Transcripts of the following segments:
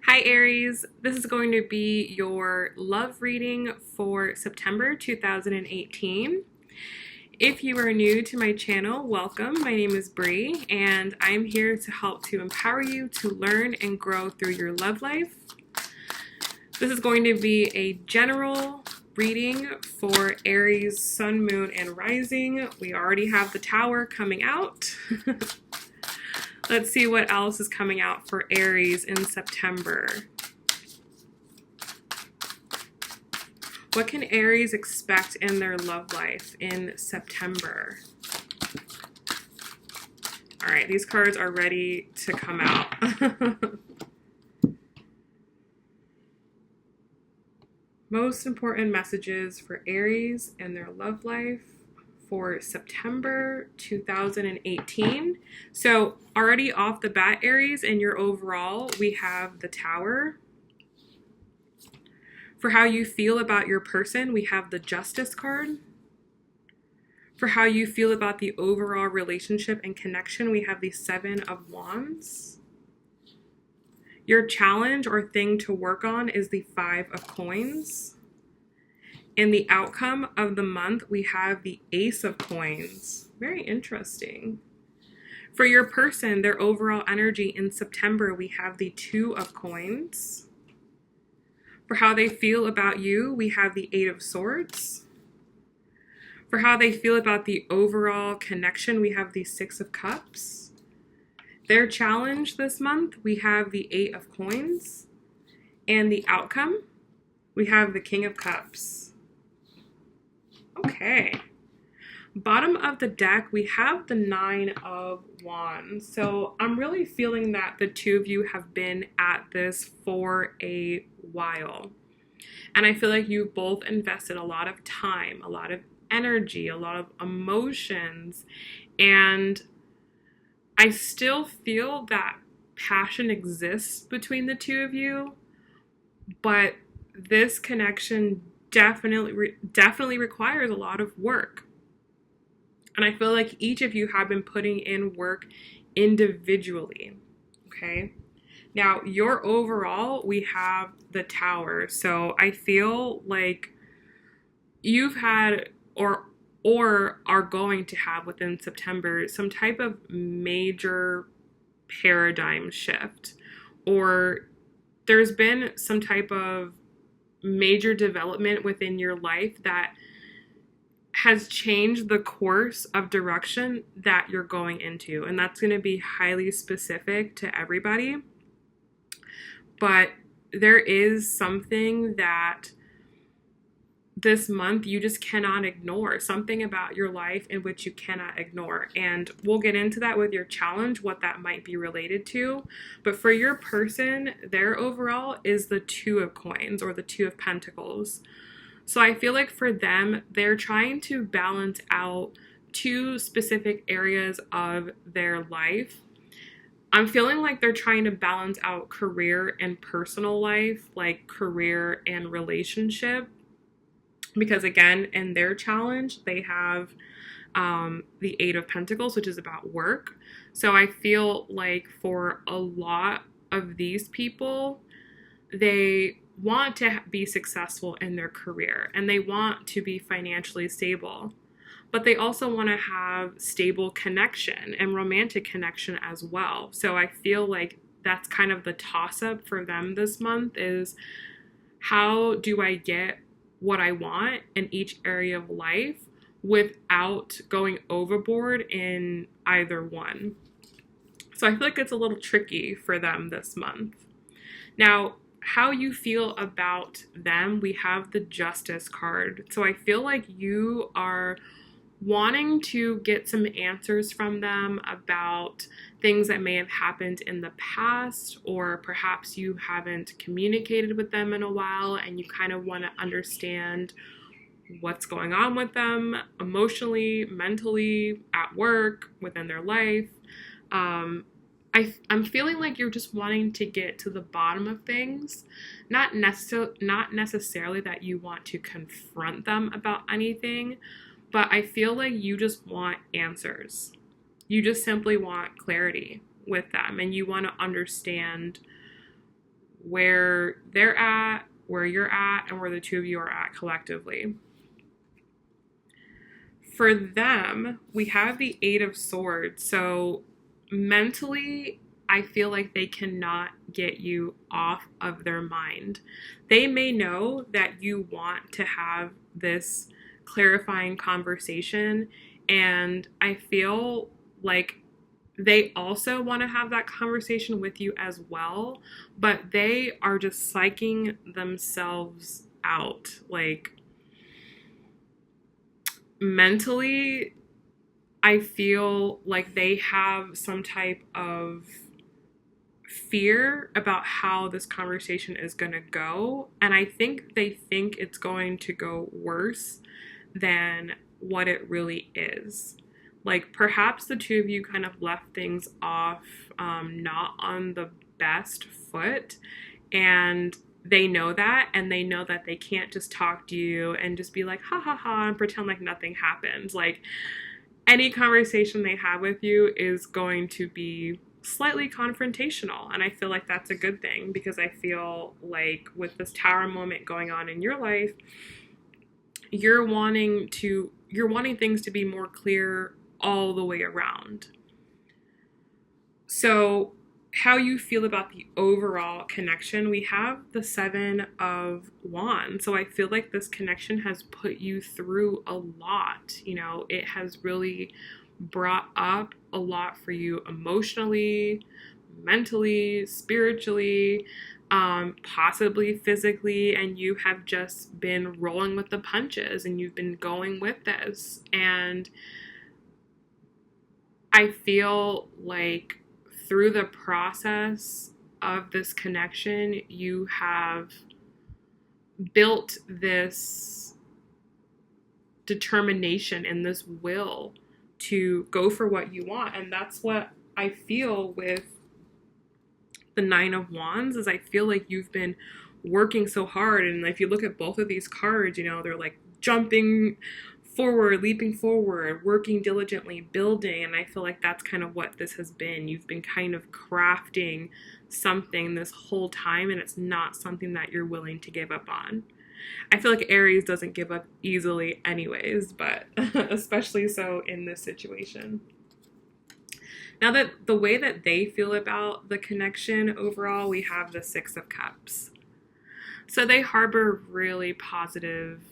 Hi Aries, this is going to be your love reading for September 2018. If you are new to my channel, welcome. My name is Bri and I'm here to help to empower you to learn and grow through your love life. This is going to be a general reading for Aries, Sun, Moon, and Rising. We already have the Tower coming out. Let's see what else is coming out for Aries in September. What can Aries expect in their love life in September? All right, these cards are ready to come out. Most important messages for Aries and their love life for September 2018. So already off the bat, Aries, in your overall, we have the Tower. For how you feel about your person, we have the Justice card. For how you feel about the overall relationship and connection, we have the Seven of Wands. Your challenge or thing to work on is the Five of Coins. And the outcome of the month, we have the Ace of Coins. Very interesting. For your person, their overall energy in September, we have the Two of Coins. For how they feel about you, we have the Eight of Swords. For how they feel about the overall connection, we have the Six of Cups. Their challenge this month, we have the Eight of Coins. And the outcome, we have the King of Cups. Okay. Bottom of the deck, we have the Nine of Wands. So I'm really feeling that the two of you have been at this for a while. And I feel like you both invested a lot of time, a lot of energy, a lot of emotions. And I still feel that passion exists between the two of you. But this connection definitely requires a lot of work. And I feel like each of you have been putting in work individually, okay? Now, your overall, we have the Tower. So I feel like you've had or are going to have within September some type of major paradigm shift, or there's been some type of major development within your life that has changed the course of direction that you're going into. And that's going to be highly specific to everybody. But there is something that this month you just cannot ignore, something about your life in which you cannot ignore. And we'll get into that with your challenge, what that might be related to. But for your person, their overall is the Two of Coins or the Two of Pentacles. So I feel like for them, they're trying to balance out two specific areas of their life. I'm feeling like they're trying to balance out career and personal life, like career and relationship. Because again, in their challenge, they have the Eight of Pentacles, which is about work. So I feel like for a lot of these people, they want to be successful in their career and they want to be financially stable. But they also want to have stable connection and romantic connection as well. So I feel like that's kind of the toss-up for them this month is, how do I get what I want in each area of life without going overboard in either one? So I feel like it's a little tricky for them this month. Now, how you feel about them, we have the Justice card. So I feel like you are wanting to get some answers from them about things that may have happened in the past, or perhaps you haven't communicated with them in a while and you kind of want to understand what's going on with them emotionally, mentally, at work, within their life. I'm feeling like you're just wanting to get to the bottom of things, not necessarily that you want to confront them about anything, but I feel like you just want answers. You just simply want clarity with them, and you want to understand where they're at, where you're at, and where the two of you are at collectively. For them, we have the Eight of Swords. So mentally, I feel like they cannot get you off of their mind. They may know that you want to have this clarifying conversation, and I feel like they also want to have that conversation with you as well, but they are just psyching themselves out. Like, mentally, I feel like they have some type of fear about how this conversation is going to go. And I think they think it's going to go worse than what it really is. Like, perhaps the two of you kind of left things off not on the best foot. And they know that, and they know that they can't just talk to you and just be like, ha ha ha, and pretend like nothing happened. Like, any conversation they have with you is going to be slightly confrontational. And I feel like that's a good thing, because I feel like with this Tower moment going on in your life, you're wanting things to be more clear all the way around. So how you feel about the overall connection, we have the Seven of Wands. So I feel like this connection has put you through a lot. You know, it has really brought up a lot for you emotionally, mentally, spiritually, possibly physically, and you have just been rolling with the punches and you've been going with this. And I feel like through the process of this connection, you have built this determination and this will to go for what you want. And that's what I feel with the Nine of Wands, is I feel like you've been working so hard. And if you look at both of these cards, you know, they're like jumping forward, leaping forward, working diligently, building. And I feel like that's kind of what this has been. You've been kind of crafting something this whole time, and it's not something that you're willing to give up on. I feel like Aries doesn't give up easily anyways, but especially so in this situation. Now, that the way that they feel about the connection overall, we have the Six of Cups. So they harbor really positive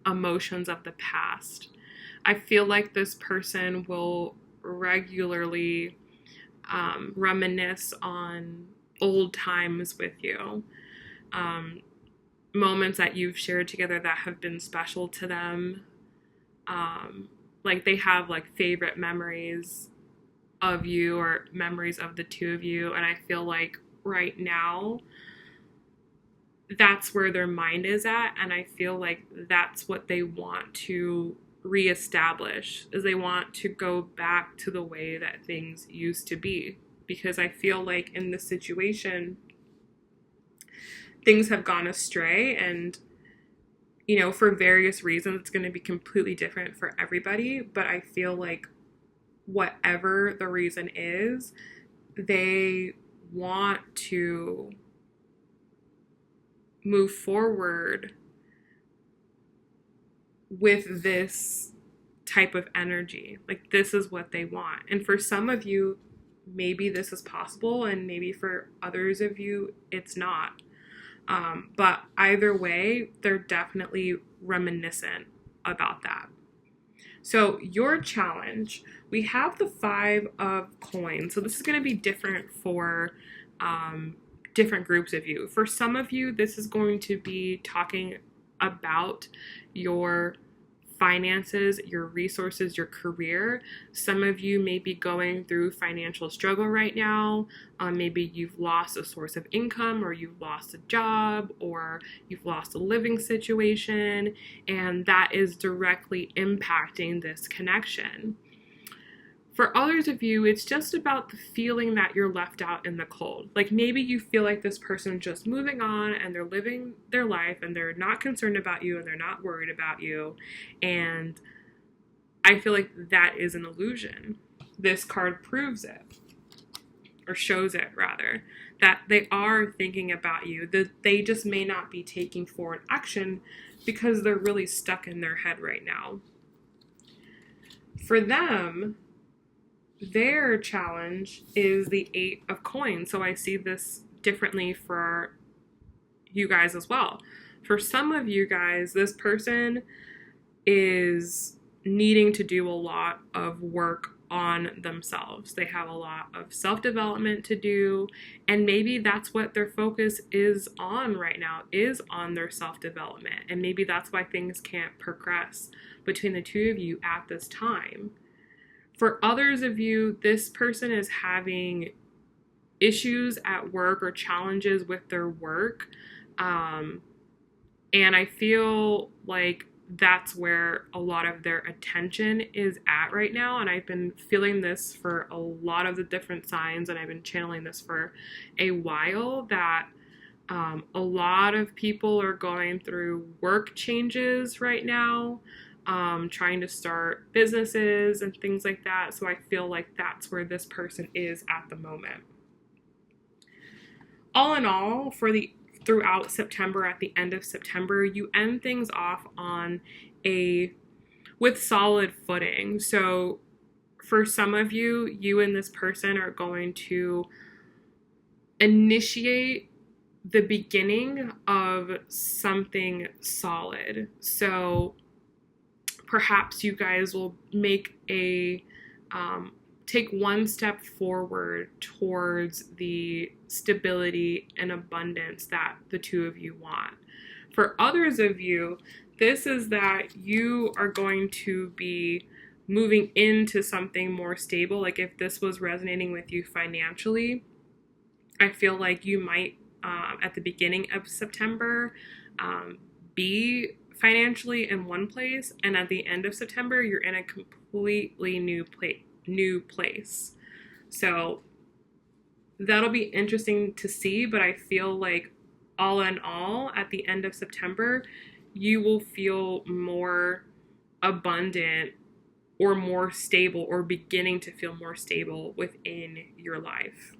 emotions of the past. I feel like this person will regularly reminisce on old times with you, moments that you've shared together that have been special to them. Like, they have like favorite memories of you or memories of the two of you, and I feel like right now that's where their mind is at, and I feel like that's what they want to reestablish, is they want to go back to the way that things used to be. Because I feel like in this situation, things have gone astray, and, you know, for various reasons, it's going to be completely different for everybody, but I feel like whatever the reason is, they want to move forward with this type of energy. Like, this is what they want. And for some of you, maybe this is possible, and maybe for others of you, it's not. But either way, they're definitely reminiscent about that. So your challenge, we have the Five of Coins. So this is going to be different for different groups of you. For some of you, this is going to be talking about your finances, your resources, your career. Some of you may be going through financial struggle right now. Maybe you've lost a source of income, or you've lost a job, or you've lost a living situation, and that is directly impacting this connection. For others of you, it's just about the feeling that you're left out in the cold. Like, maybe you feel like this person is just moving on and they're living their life and they're not concerned about you and they're not worried about you. And I feel like that is an illusion. This card proves it, or shows it rather. that they are thinking about you, that they just may not be taking forward action because they're really stuck in their head right now. For them, their challenge is the 8 of coins. So I see this differently for you guys as well. For some of you guys, this person is needing to do a lot of work on themselves. They have a lot of self-development to do, and maybe that's what their focus is on right now, is on their self-development. And maybe that's why things can't progress between the two of you at this time. For others of you, this person is having issues at work or challenges with their work. And I feel like that's where a lot of their attention is at right now. And I've been feeling this for a lot of the different signs, and I've been channeling this for a while, that a lot of people are going through work changes right now, trying to start businesses and things like that. So I feel like that's where this person is at the moment. All in all, throughout September, at the end of September, you end things off with solid footing. So for some of you, you and this person are going to initiate the beginning of something solid. So perhaps you guys will make take one step forward towards the stability and abundance that the two of you want. For others of you, this is that you are going to be moving into something more stable. Like if this was resonating with you financially, I feel like you might, at the beginning of September, be financially in one place, and at the end of September, you're in a completely new place. So that'll be interesting to see, but I feel like all in all, at the end of September, you will feel more abundant or more stable, or beginning to feel more stable within your life.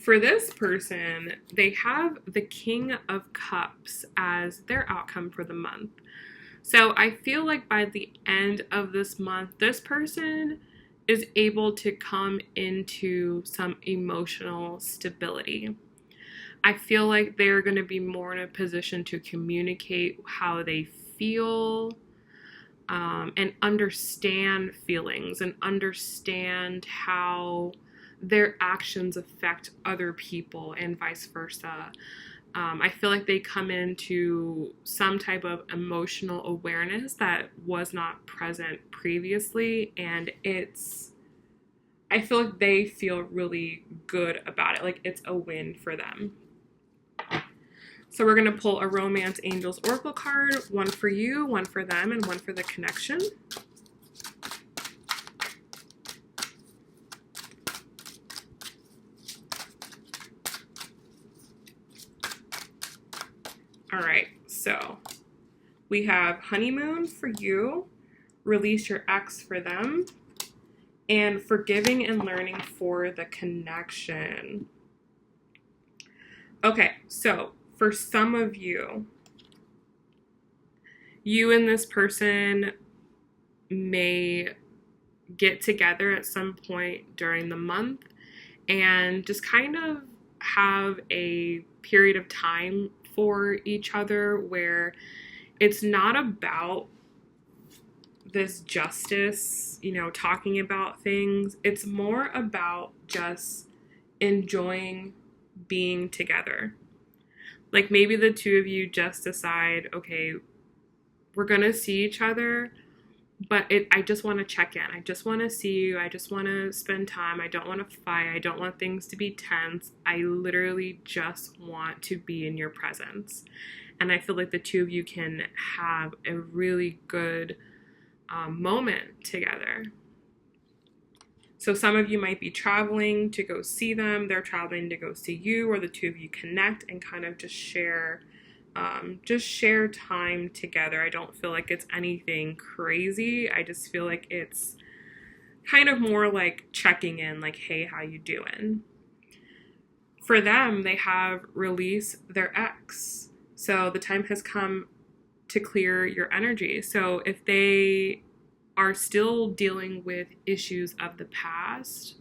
For this person, they have the King of Cups as their outcome for the month. So I feel like by the end of this month, this person is able to come into some emotional stability. I feel like they're going to be more in a position to communicate how they feel, and understand feelings, and understand how their actions affect other people and vice versa. I feel like they come into some type of emotional awareness that was not present previously, and I feel like they feel really good about it. Like it's a win for them. So we're going to pull a Romance Angels Oracle card, one for you, one for them, and one for the connection. All right, so we have honeymoon for you, release your ex for them, and forgiving and learning for the connection. Okay, so for some of you, you and this person may get together at some point during the month and just kind of have a period of time for each other where it's not about this justice, talking about things. It's more about just enjoying being together. Like maybe the two of you just decide, okay, we're going to see each other, but I just want to check in. I just want to see you. I just want to spend time. I don't want to fight. I don't want things to be tense. I literally just want to be in your presence. And I feel like the two of you can have a really good moment together. So some of you might be traveling to go see them. They're traveling to go see you, or the two of you connect and kind of just share time together. I don't feel like it's anything crazy. I just feel like it's kind of more like checking in, like, hey, how you doing? For them, they have released their ex. So the time has come to clear your energy. So if they are still dealing with issues of the past,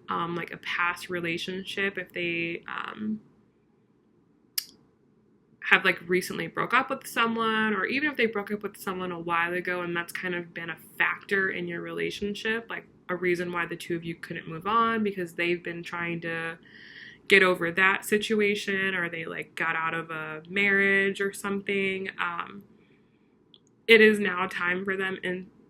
like a past relationship, if they have like recently broke up with someone, or even if they broke up with someone a while ago and that's kind of been a factor in your relationship, like a reason why the two of you couldn't move on because they've been trying to get over that situation, or they like got out of a marriage or something, it is now time for them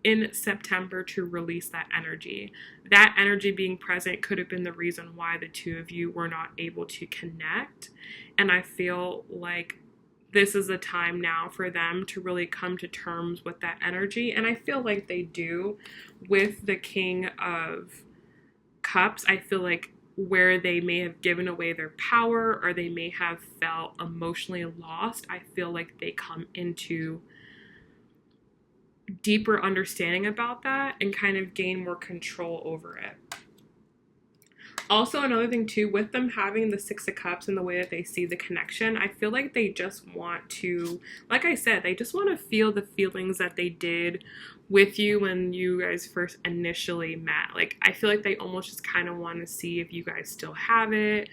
in September to release that energy. That energy being present could have been the reason why the two of you were not able to connect. And I feel like this is a time now for them to really come to terms with that energy. And I feel like they do with the King of Cups. I feel like where they may have given away their power or they may have felt emotionally lost, I feel like they come into deeper understanding about that and kind of gain more control over it. Also, another thing too, with them having the Six of Cups and the way that they see the connection, I feel like they just want to, like I said, they just want to feel the feelings that they did with you when you guys first initially met. Like, I feel like they almost just kind of want to see if you guys still have it,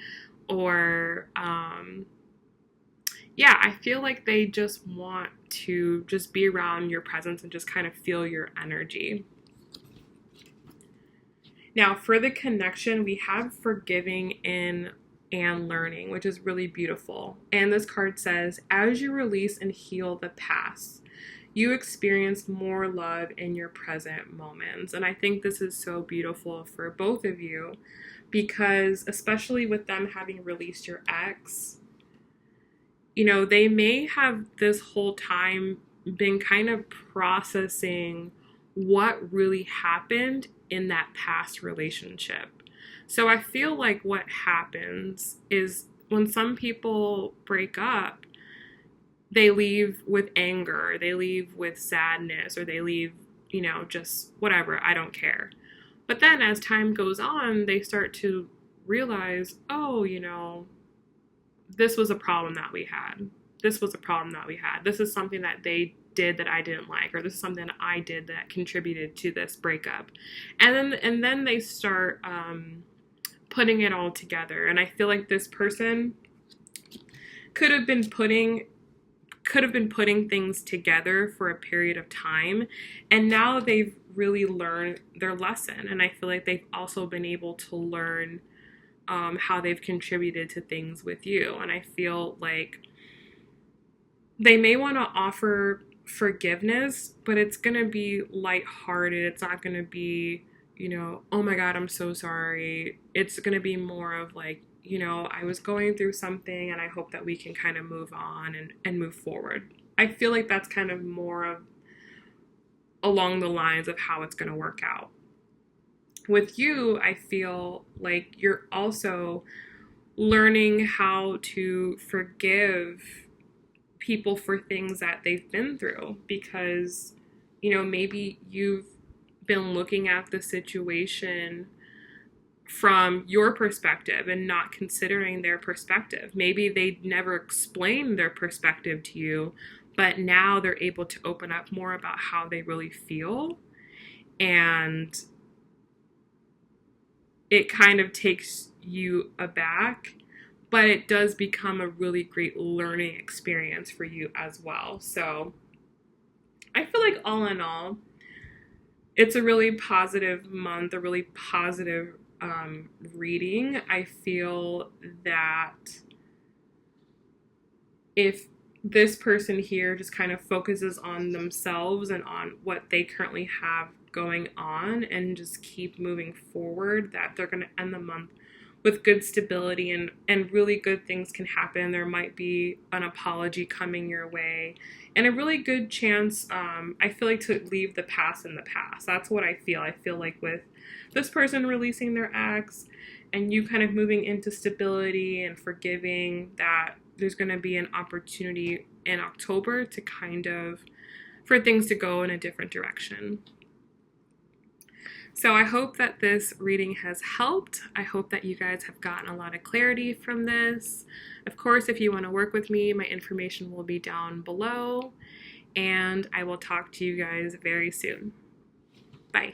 or yeah, I feel like they just want to just be around your presence and just kind of feel your energy. Now, for the connection, we have forgiving and learning, which is really beautiful. And this card says, as you release and heal the past, you experience more love in your present moments. And I think this is so beautiful for both of you because, especially with them having released your ex, you know, they may have this whole time been kind of processing what really happened in that past relationship. So I feel like what happens is when some people break up, they leave with anger, they leave with sadness, or they leave, you know, just whatever, I don't care. But then as time goes on, they start to realize, oh, you know, this was a problem that we had. This was a problem that we had. This is something that they did that I didn't like, or this is something that I did that contributed to this breakup. And then they start putting it all together. And I feel like this person could have been putting things together for a period of time, and now they've really learned their lesson. And I feel like they've also been able to learn how they've contributed to things with you. And I feel like they may want to offer forgiveness, but it's going to be lighthearted. It's not going to be, you know, oh my God, I'm so sorry. It's going to be more of like, you know, I was going through something and I hope that we can kind of move on and move forward. I feel like that's kind of more of along the lines of how it's going to work out. With you, I feel like you're also learning how to forgive people for things that they've been through because, you know, maybe you've been looking at the situation from your perspective and not considering their perspective. Maybe they never explained their perspective to you, but now they're able to open up more about how they really feel. And it kind of takes you aback, but it does become a really great learning experience for you as well. So I feel like all in all, it's a really positive month, a really positive reading. I feel that if this person here just kind of focuses on themselves and on what they currently have going on and just keep moving forward, that they're going to end the month with good stability and really good things can happen. There might be an apology coming your way and a really good chance, I feel like, to leave the past in the past. That's what I feel. I feel like with this person releasing their ex and you kind of moving into stability and forgiving, that there's going to be an opportunity in October to kind of, for things to go in a different direction. So I hope that this reading has helped. I hope that you guys have gotten a lot of clarity from this. Of course, if you want to work with me, my information will be down below, and I will talk to you guys very soon. Bye.